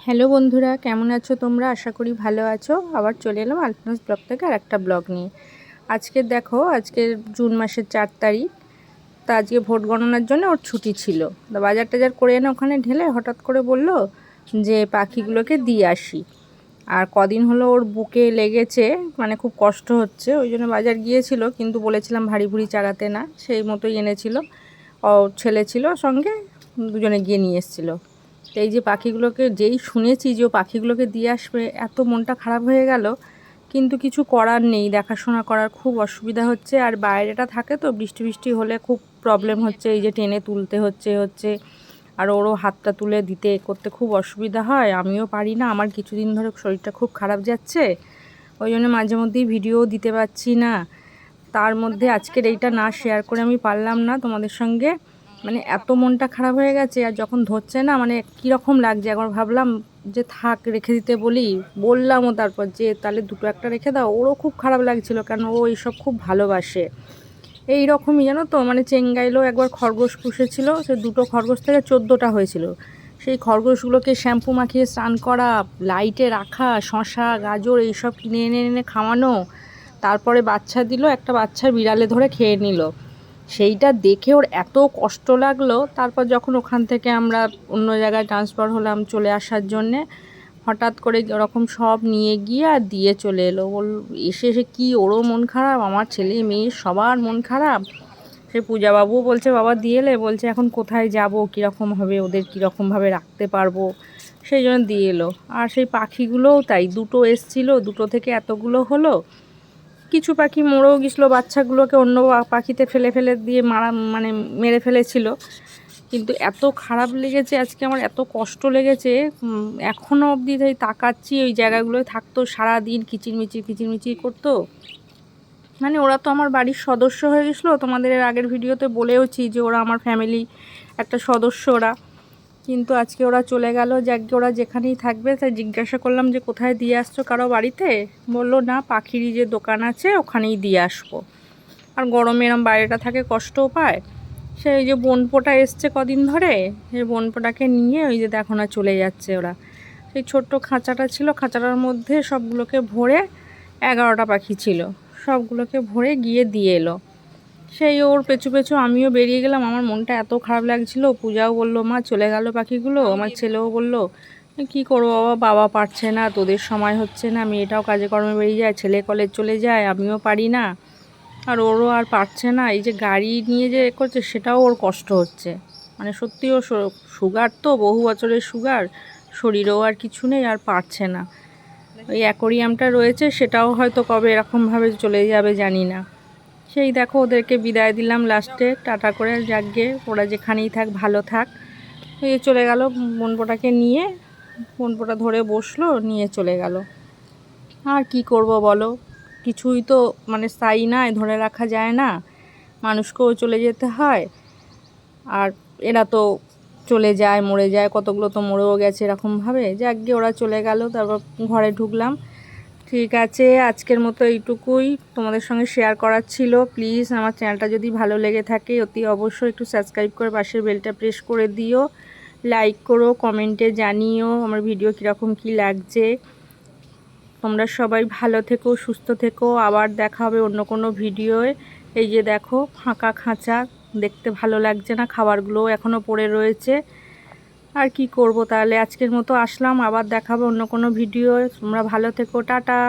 Hello বন্ধুরা, কেমন আছো তোমরা? আশা করি ভালো আছো। আবার চলে এলাম আলপনাস ব্লগ থেকে আর একটা ব্লগ নিয়ে। আজকে দেখো, আজকে জুন মাসের 4 তারিখ। তা আজকে ভোট গণনার জন্য ওর ছুটি ছিল। তা বাজার টাজার করে এনে ওখানে ঢেলে হঠাৎ করে বলল যে পাখিগুলোকে দিয়ে আসি। আর কদিন হলো ওর বুকে লেগেছে, মানে খুব কষ্ট হচ্ছে, ওই জন্য বাজার গিয়েছিল। কিন্তু বলেছিলাম ভারী ভুড়ি চাগাতে না, সেই মতোই এনেছিল। ও ছেলে ছিল সঙ্গে, দুজনে গিয়ে নিয়ে এসেছিলো। এই যে পাখিগুলোকে যেই শুনেছি যে ও পাখিগুলোকে দিয়ে আসবে, এত মনটা খারাপ হয়ে গেল। কিন্তু কিছু করার নেই, দেখাশোনা করার খুব অসুবিধা হচ্ছে। আর বাইরেটা থাকে তো, বৃষ্টি বৃষ্টি হলে খুব প্রবলেম হচ্ছে। এই যে টেনে তুলতে হচ্ছে আর ওরও হাতটা তুলে দিতে করতে খুব অসুবিধা হয়। আমিও পারি না, আমার কিছুদিন ধরে শরীরটা খুব খারাপ যাচ্ছে, ওই জন্য মাঝে মধ্যেই ভিডিও দিতে পারছি না। তার মধ্যে আজকের এইটা না শেয়ার করে আমি পারলাম না তোমাদের সঙ্গে। মানে এত মনটা খারাপ হয়ে গেছে, আর যখন ধরছে না মানে কীরকম লাগছে। একবার ভাবলাম যে থাক, রেখে দিতে বললামও, তারপর যে তাহলে দুটো একটা রেখে দাও। ওরও খুব খারাপ লাগছিল, কারণ ও এইসব খুব ভালোবাসে। এই রকমই জানো তো, মানে চেঙ্গাইলেও একবার খরগোশ পুষেছিল, সে দুটো খরগোশ থেকে 14টা হয়েছিল। সেই খরগোশগুলোকে শ্যাম্পু মাখিয়ে স্নান করা, লাইটে রাখা, শশা গাজর এইসব কিনে এনে এনে খাওয়ানো, তারপরে বাচ্চা দিল, একটা বাচ্চা বিড়ালে ধরে খেয়ে নিল। সেইটা দেখে ওর এত কষ্ট লাগলো। তারপর যখন ওখান থেকে আমরা অন্য জায়গায় ট্রান্সফার হলাম চলে আসার জন্যে, হঠাৎ করে ওরকম সব নিয়ে গিয়ে আর দিয়ে চলে এলো। এসে এসে কি ওরও মন খারাপ, আমার ছেলে মেয়ে সবার মন খারাপ। সে পূজাবাবুও বলছে বাবা দিয়ে এলে, বলছে এখন কোথায় যাব, কীরকম হবে, ওদের কীরকমভাবে রাখতে পারবো, সেই জন্য দিয়ে এলো। আর সেই পাখিগুলোও তাই, দুটো এসছিল, দুটো থেকে এতগুলো হলো। কিছু পাখি মরেও গেছিলো, বাচ্চাগুলোকে অন্য পাখিতে ফেলে ফেলে দিয়ে মানে মেরে ফেলেছিল। কিন্তু এত খারাপ লেগেছে আজকে, আমার এত কষ্ট লেগেছে। এখনও অবধি তাই তাকাচ্ছি, ওই জায়গাগুলোয় থাকতো সারাদিন, কিচিরমিচির করতো। মানে ওরা তো আমার বাড়ির সদস্য হয়ে গেছিলো। তোমাদের এর আগের ভিডিওতে বলেওছি যে ওরা আমার ফ্যামিলি একটা সদস্য ওরা। কিন্তু আজকে ওরা চলে গেল। যাকে ওরা যেখানেই থাকবে, তাই জিজ্ঞাসা করলাম যে কোথায় দিয়ে আসছো, কারো বাড়িতে? বললো না, পাখিরই যে দোকান আছে ওখানেই দিয়ে আসবো। আর গরমে এরম বাইরেটা থাকে, কষ্টও পায়। সেই যে বোনপোটা এসছে কদিন ধরে, সেই বোনপোটাকে নিয়ে ওই যে দেখো না চলে যাচ্ছে ওরা। সেই ছোট্ট খাঁচাটা ছিল, খাঁচাটার মধ্যে সবগুলোকে ভরে 11টা পাখি ছিল, সবগুলোকে ভরে গিয়ে দিয়ে এলো। সেই ওর পেছু পেছু আমিও বেরিয়ে গেলাম। আমার মনটা এত খারাপ লাগছিল। পূজাও বললো মা চলে গেল পাখিগুলো। আমার ছেলেও বললো কি করবো বাবা, বাবা পারছে না, তোদের সময় হচ্ছে না, মেয়েটাও কাজে কর্মে বেরিয়ে যায়, ছেলে কলেজ চলে যায়, আমিও পারি না, আর ওরও আর পারছে না। এই যে গাড়ি নিয়ে যে করছে, সেটাও ওর কষ্ট হচ্ছে। মানে সত্যি ও সুগার, তো বহু বছরের সুগার, শরীরেও আর কিছু নেই, আর পারছে না। ওই অ্যাকোরিয়ামটা রয়েছে, সেটাও হয়তো কবে এরকমভাবে চলে যাবে জানি না। সেই দেখো ওদেরকে বিদায় দিলাম লাস্টে, টাটা করে, যাকগে ওরা যেখানেই থাক ভালো থাক। এই চলে গেল বোনপোটাকে নিয়ে, বোনপোটা ধরে বসলো, নিয়ে চলে গেল। আর কি করব বলো, কিছুই তো মানে স্থায়ী নয়, ধরে রাখা যায় না, মানুষকেও চলে যেতে হয়। আর এরা তো চলে যায়, মরে যায়, কতগুলো তো মরেও গেছে এরকমভাবে। যাকগে ওরা চলে গেল, তারপর ঘরে ঢুকলাম। ঠিক আছে, আজকের মতো এইটুকুই তোমাদের সঙ্গে শেয়ার করার ছিল। প্লিজ আমার চ্যানেলটা যদি ভালো লেগে থাকে অতি অবশ্যই একটু সাবস্ক্রাইব করে পাশের বেলটা প্রেস করে দিও, লাইক করো, কমেন্টে জানিও আমার ভিডিও কীরকম কী লাগছে। তোমরা সবাই ভালো থেকো, সুস্থ থেকো। আবার দেখা হবে অন্য কোনো ভিডিওয়। এই যে দেখো ফাঁকা খাঁচা, দেখতে ভালো লাগছে না, খাবারগুলোও এখনও পড়ে রয়েছে। আর কি করব, তাহলে আজকের মতো আসলাম, আবার দেখাবো অন্য কোনো ভিডিওয়। তোমরা ভালো থেকো, টাটা।